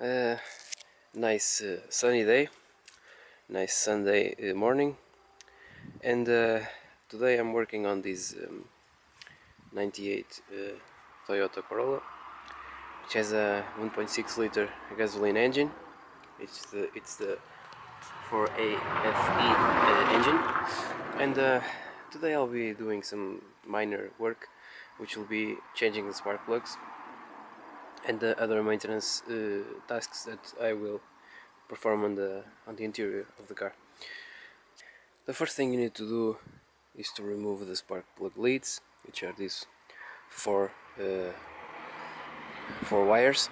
Uh, nice sunny day, nice Sunday morning, and today I'm working on this 98 Toyota Corolla, which has a 1.6 liter gasoline engine. It's the 4AFE engine, and today I'll be doing some minor work, which will be changing the spark plugs and the other maintenance tasks that I will perform on the interior of the car. The first thing you need to do is to remove the spark plug leads, which are these four uh, four wires.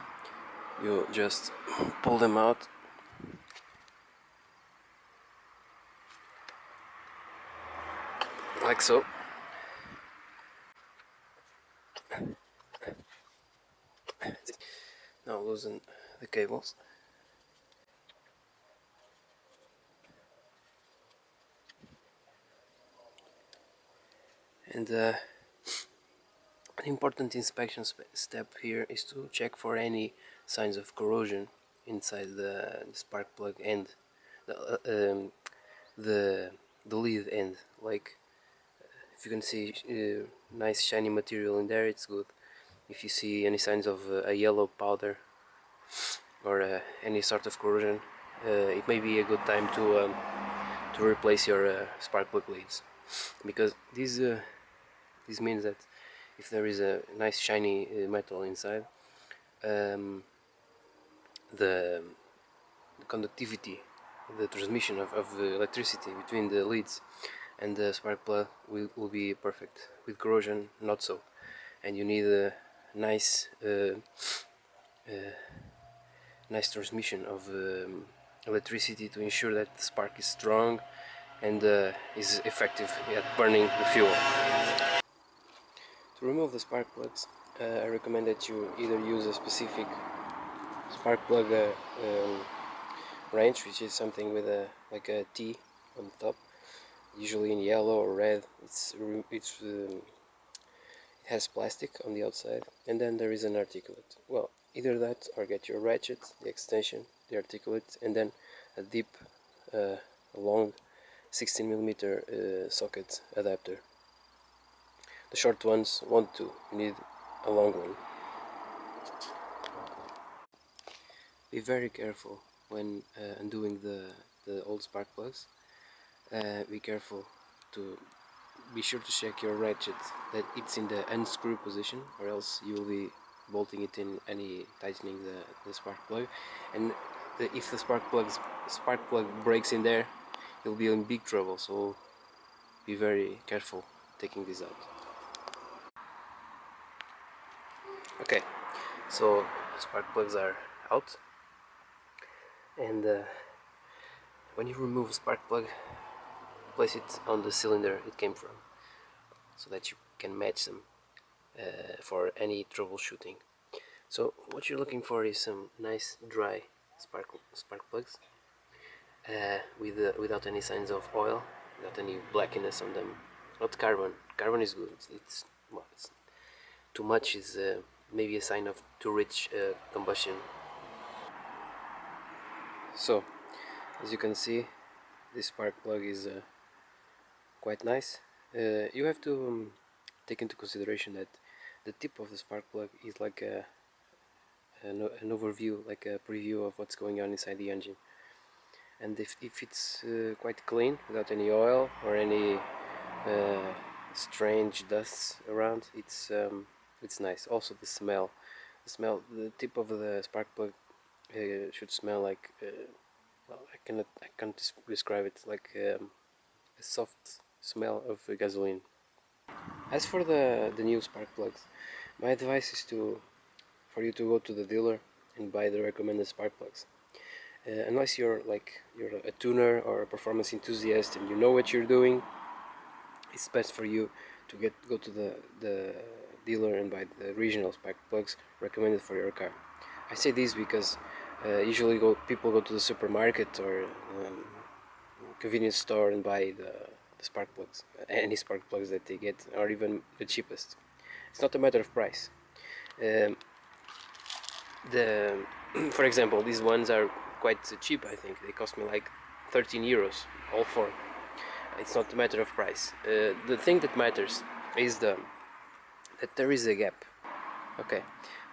You just pull them out like so. Now loosen the cables. And an important inspection step here is to check for any signs of corrosion inside the spark plug end, the, the, the lead end. Like if you can see nice shiny material in there, it's good. If you see any signs of a yellow powder or any sort of corrosion, it may be a good time to replace your spark plug leads, because this means that if there is a nice shiny metal inside, um, the, the conductivity, the transmission of electricity between the leads and the spark plug will be perfect. With corrosion, not so, and you need a nice nice transmission of electricity to ensure that the spark is strong and is effective at burning the fuel. To remove the spark plugs, I recommend that you either use a specific spark plug wrench, which is something with a like a T on the top, usually in yellow or red. It has plastic on the outside, and then there is an articulate. Well, either that or get your ratchet, the extension, the articulate, and then a deep, long 16mm socket adapter. The short ones won't do, you need a long one. Be very careful when undoing the old spark plugs. Be careful to be sure to check your ratchet that it's in the unscrew position, or else you will be bolting it in any tightening the spark plug, and if the spark plug breaks in there, you'll be in big trouble. So be very careful taking this out. Okay, so spark plugs are out, and when you remove a spark plug, place it on the cylinder it came from, so that you can match them for any troubleshooting. So what you're looking for is some nice dry spark plugs without any signs of oil, without any blackiness on them. Not carbon. Carbon is good. Well, it's too much is maybe a sign of too rich combustion. So as you can see, this spark plug is quite nice. You have to take into consideration that the tip of the spark plug is like an overview, like a preview of what's going on inside the engine. And if it's quite clean, without any oil or any strange dusts around, it's nice. Also the tip of the spark plug should smell like well, I can't describe it, like a soft smell of gasoline. As for the new spark plugs, my advice is for you to go to the dealer and buy the recommended spark plugs. Unless you're a tuner or a performance enthusiast and you know what you're doing, it's best for you to go to the dealer and buy the original spark plugs recommended for your car. I say this because usually people go to the supermarket or convenience store and buy the spark plugs, any spark plugs that they get, or even the cheapest. It's not a matter of price. Um, the for example, these ones are quite cheap. I think they cost me like 13 euros, all four. It's not a matter of price. The thing that matters is that there is a gap. Okay,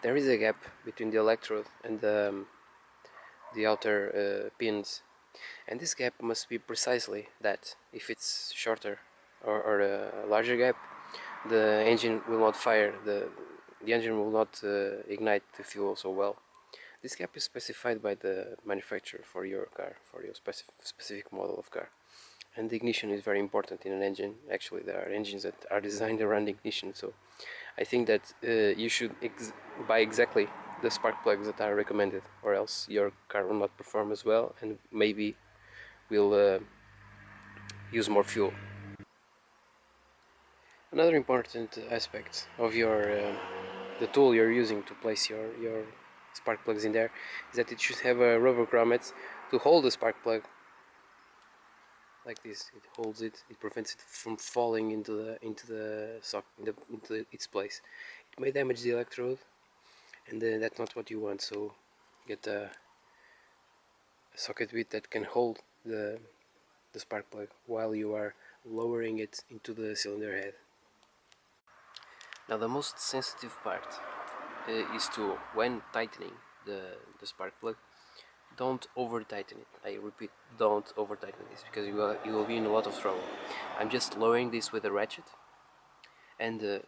there is a gap between the electrode and the outer pins, and this gap must be precisely that. If it's shorter or a larger gap, the engine will not fire, the engine will not ignite the fuel so well. This gap is specified by the manufacturer for your car, for your specific model of car. And the ignition is very important in an engine. Actually, there are engines that are designed around ignition, so I think that you should buy exactly the spark plugs that are recommended, or else your car will not perform as well and maybe will use more fuel. Another important aspect of the tool you're using to place your spark plugs in there is that it should have a rubber grommet to hold the spark plug like this. It holds it. It prevents it from falling into the socket, into its place. It may damage the electrode, and that's not what you want. So get a socket bit that can hold the spark plug while you are lowering it into the cylinder head. Now the most sensitive part is to, when tightening the spark plug, don't over tighten it. I repeat, don't over tighten this, because you will be in a lot of trouble. I'm just lowering this with a ratchet and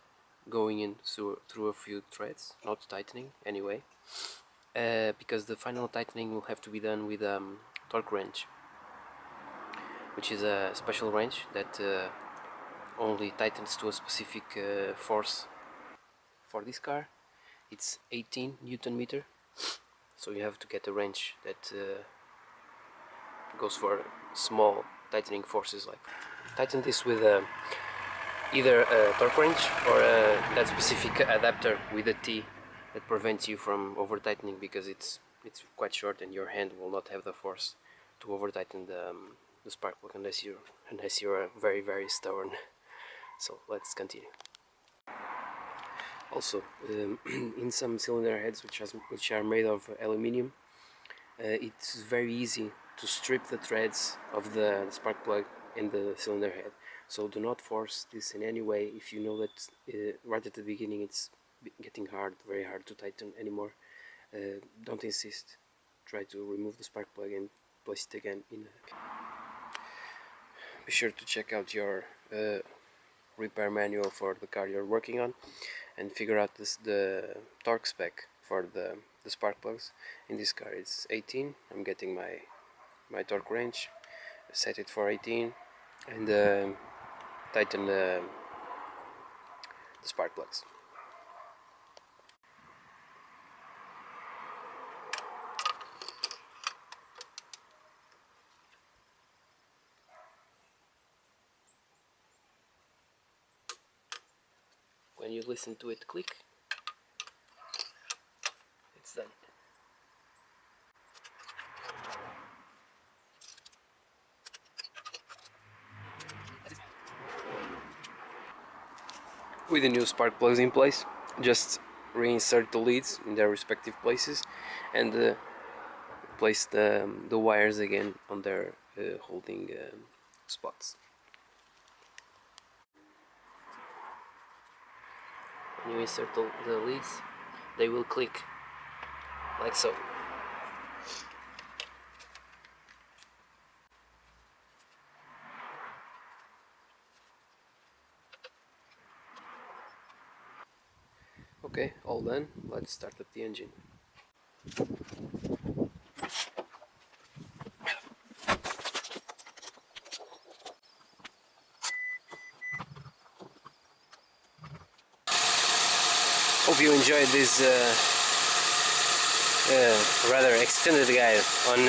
going in through a few threads, not tightening anyway, because the final tightening will have to be done with torque wrench, which is a special wrench that only tightens to a specific force. For this car it's 18 Newton meter, so you have to get a wrench that goes for small tightening forces. Like, tighten this with either a torque wrench or that specific adapter with a T that prevents you from over tightening, because it's quite short and your hand will not have the force to over tighten the spark plug unless you're very stubborn. So let's continue. Also, in some cylinder heads which are made of aluminium, it's very easy to strip the threads of the spark plug in the cylinder head. So do not force this in any way. If you know that right at the beginning it's getting very hard to tighten anymore, don't insist. Try to remove the spark plug and place it again in. Be sure to check out your repair manual for the car you're working on and figure out the torque spec for the spark plugs. In this car it's 18. I'm getting my torque wrench, set it for 18, and tighten the spark plugs. When you listen to it click, it's done. With the new spark plugs in place, just reinsert the leads in their respective places and place the wires again on their holding spots. When you insert the leads, they will click like so. Okay, all done. Let's start up the engine. Hope you enjoyed this rather extended guide on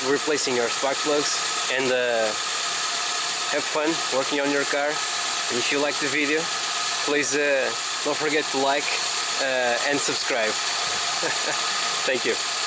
replacing your spark plugs, and have fun working on your car. And if you like the video, please don't forget to like and subscribe. Thank you.